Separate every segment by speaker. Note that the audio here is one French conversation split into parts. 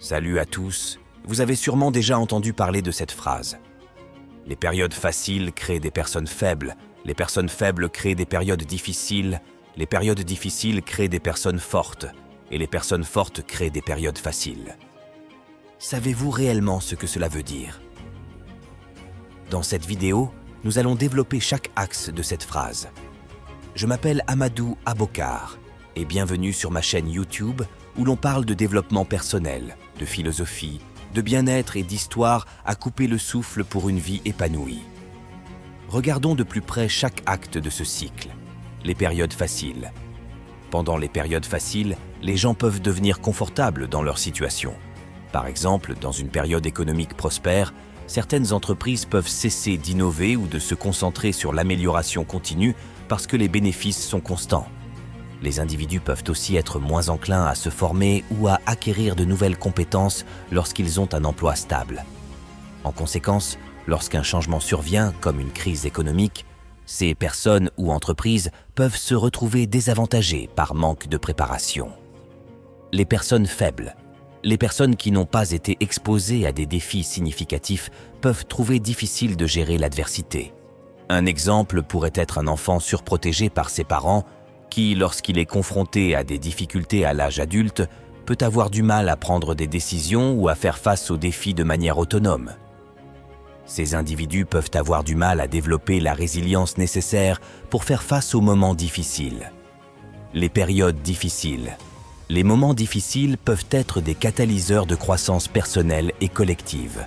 Speaker 1: Salut à tous, vous avez sûrement déjà entendu parler de cette phrase. Les périodes faciles créent des personnes faibles, les personnes faibles créent des périodes difficiles, les périodes difficiles créent des personnes fortes, et les personnes fortes créent des périodes faciles. Savez-vous réellement ce que cela veut dire? Dans cette vidéo, nous allons développer chaque axe de cette phrase. Je m'appelle Amadou Abokar et bienvenue sur ma chaîne YouTube où l'on parle de développement personnel, de philosophie, de bien-être et d'histoire à couper le souffle pour une vie épanouie. Regardons de plus près chaque acte de ce cycle. Les périodes faciles. Pendant les périodes faciles, les gens peuvent devenir confortables dans leur situation. Par exemple, dans une période économique prospère, certaines entreprises peuvent cesser d'innover ou de se concentrer sur l'amélioration continue parce que les bénéfices sont constants. Les individus peuvent aussi être moins enclins à se former ou à acquérir de nouvelles compétences lorsqu'ils ont un emploi stable. En conséquence, lorsqu'un changement survient, comme une crise économique, ces personnes ou entreprises peuvent se retrouver désavantagées par manque de préparation. Les personnes faibles. Les personnes qui n'ont pas été exposées à des défis significatifs peuvent trouver difficile de gérer l'adversité. Un exemple pourrait être un enfant surprotégé par ses parents qui, lorsqu'il est confronté à des difficultés à l'âge adulte, peut avoir du mal à prendre des décisions ou à faire face aux défis de manière autonome. Ces individus peuvent avoir du mal à développer la résilience nécessaire pour faire face aux moments difficiles. Les périodes difficiles. Les moments difficiles peuvent être des catalyseurs de croissance personnelle et collective.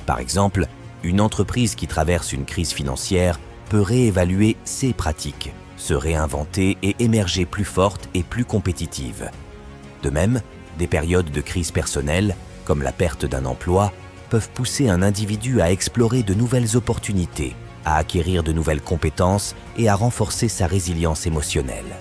Speaker 1: Par exemple, une entreprise qui traverse une crise financière peut réévaluer ses pratiques, se réinventer et émerger plus forte et plus compétitive. De même, des périodes de crise personnelle, comme la perte d'un emploi, peuvent pousser un individu à explorer de nouvelles opportunités, à acquérir de nouvelles compétences et à renforcer sa résilience émotionnelle.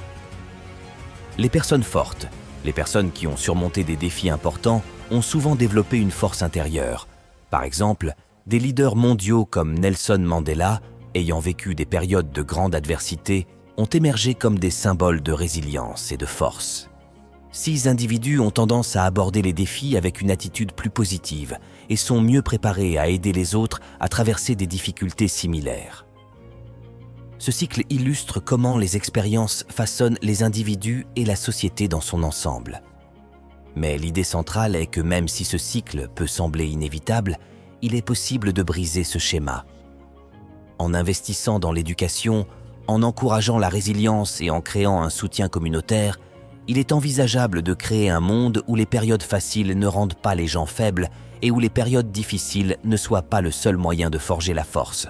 Speaker 1: Les personnes fortes, les personnes qui ont surmonté des défis importants, ont souvent développé une force intérieure. Par exemple, des leaders mondiaux comme Nelson Mandela, ayant vécu des périodes de grande adversité, ont émergé comme des symboles de résilience et de force. Ces individus ont tendance à aborder les défis avec une attitude plus positive et sont mieux préparés à aider les autres à traverser des difficultés similaires. Ce cycle illustre comment les expériences façonnent les individus et la société dans son ensemble. Mais l'idée centrale est que même si ce cycle peut sembler inévitable, il est possible de briser ce schéma. En investissant dans l'éducation, en encourageant la résilience et en créant un soutien communautaire, il est envisageable de créer un monde où les périodes faciles ne rendent pas les gens faibles et où les périodes difficiles ne soient pas le seul moyen de forger la force.